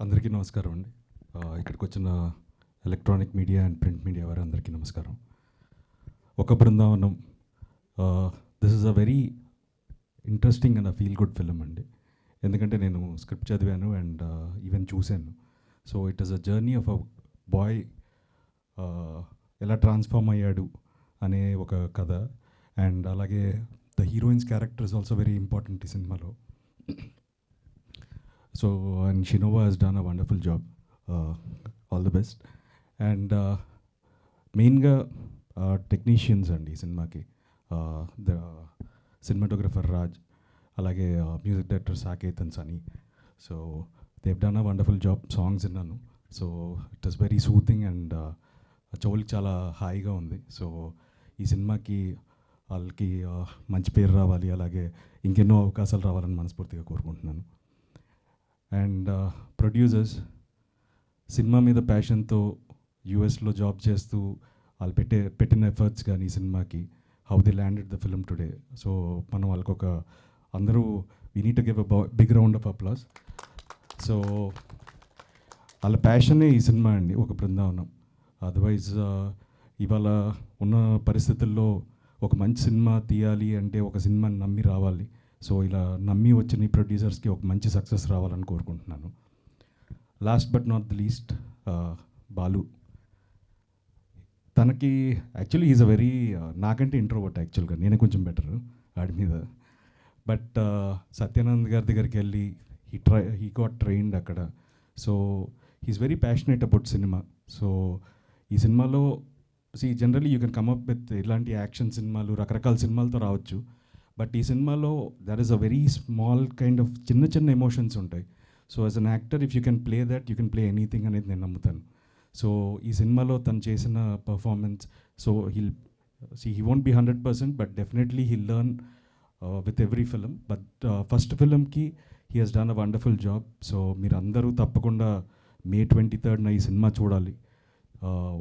అందరికీ నమస్కారం అండి. ఇక్కడికి వచ్చిన electronic media and print media వారు అందరికీ నమస్కారం. Oka Brindavanam this is a very interesting and feel good film అండి. ఎందుకంటే నేను స్క్రిప్ట్ చదివాను అండ్ ఈవెన్ చూశాను. So it is a journey of a boy ఎలా ట్రాన్స్ఫార్మ్ అయ్యాడు అనే ఒక కథ. అండ్ అలాగే the heroine's character is also very important ఈ సినిమాలో. So, and Shinova has done a wonderful job. All the best. And మెయిన్గా టెక్నీషియన్స్ అండి ఈ సినిమాకి. ద సినిమాటోగ్రఫర్ రాజ్, అలాగే music director Saketh and Sunny. So Dev done a wonderful job. Songs విన్నాను. So it is very soothing and చెవులకి చాలా హాయిగా ఉంది. సో ఈ సినిమాకి వాళ్ళకి మంచి పేరు రావాలి, అలాగే ఇంకెన్నో అవకాశాలు రావాలని మనస్ఫూర్తిగా కోరుకుంటున్నాను. అండ్ ప్రొడ్యూసర్స్ సినిమా మీద ప్యాషన్తో యూఎస్లో జాబ్ చేస్తూ వాళ్ళు పెట్టిన ఎఫర్ట్స్ కానీ ఈ సినిమాకి how they landed the film today. So మనం వాళ్ళకి అందరూ we need to give a big round of applause. So వాళ్ళ ప్యాషనే ఈ సినిమా అండి, ఒక బృందావనం. అదర్వైజ్ ఇవాళ ఉన్న పరిస్థితుల్లో ఒక మంచి సినిమా తీయాలి అంటే ఒక సినిమాని నమ్మి రావాలి. సో ఇలా నమ్మి వచ్చిన ఈ ప్రొడ్యూసర్స్కి ఒక మంచి సక్సెస్ రావాలని కోరుకుంటున్నాను. Last but not the least Balu. తనకి యాక్చువల్లీ ఈజ్ అ వెరీ నాకంటే ఇంట్రోవర్ట్ యాక్చువల్గా, నేనే కొంచెం బెటర్ వాడి మీద. బట్ సత్యానంద్ గారి దగ్గరికి వెళ్ళి హీ గాట్ ట్రైన్డ్ అక్కడ. So he is very passionate about cinema. So ఈ సినిమాలో generally you can come up with ఇలాంటి యాక్షన్ సినిమాలు రకరకాల సినిమాలతో రావచ్చు. బట్ ఈ సినిమాలో there is a very small kind of చిన్న చిన్న ఎమోషన్స్ ఉంటాయి. So as an actor if you can play that you can play anything అనేది నేను నమ్ముతాను. సో ఈ సినిమాలో తను చేసిన performance, so he won't be 100%, but definitely he learn with every film. But first ఫిలింకి he he's done a wonderful job. So మీరు అందరూ తప్పకుండా May 23rd ఈ సినిమా చూడాలి.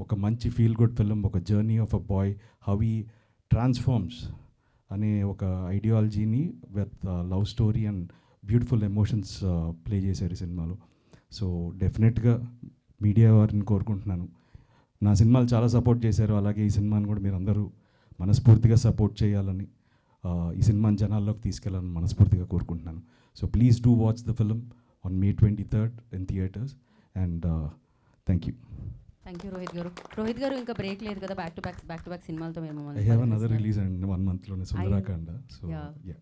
ఒక మంచి ఫీల్ గుడ్ ఫిలిం, ఒక journey of a boy how he transforms అనే ఒక ఐడియాలజీని with love story and beautiful emotions play చేశారు ఈ సినిమాలో. సో డెఫినెట్గా మీడియా వారిని కోరుకుంటున్నాను, నా సినిమాలు చాలా సపోర్ట్ చేశారు, అలాగే ఈ సినిమాని కూడా మీరు అందరూ మనస్ఫూర్తిగా సపోర్ట్ చేయాలని, ఈ సినిమాని జనాల్లోకి తీసుకెళ్ళాలని మనస్ఫూర్తిగా కోరుకుంటున్నాను. So please do watch the film on May 23rd in theatres. And thank you. Thank you Rohit గారు. రోహిత్ గారు ఇంకా బ్రేక్ లేదు కదా, బ్యాక్ టు బ్యాక్ సినిమాలతో మేము I have another release and 1 monthలోనే సుందరాకాండ.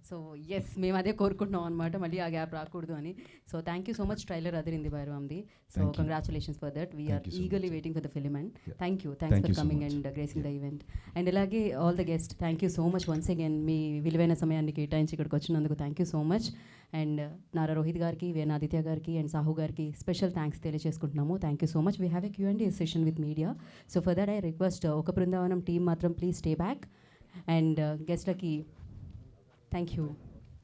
సో ఎస్, మేము అదే కోరుకుంటున్నాం అనమాట, మళ్ళీ ఆ గ్యాప్ రాకూడదు అని. So thank you so much. Trailer అదిరింది బైరవామ్ది. So congratulations for that. We are eagerly waiting for the film and thanks for coming and gracing the event. And ఇలాగే all the guest thank you so much once again. మీ విలువైన సమయాన్ని కేటాయించి ఇక్కడికి వచ్చినందుకు thank you so much. And Nara Rohit గారికి, వేణాదిత్య గారికి and Sahu గారికి స్పెషల్ థ్యాంక్స్ తెలియజేసుకుంటున్నాము. Thank you so much. We have a Q&A session with media. So for that I request ఒక బృందావనం టీమ్ మాత్రం ప్లీజ్ స్టే బ్యాక్. అండ్ గెస్ట్లకి థ్యాంక్ యూ.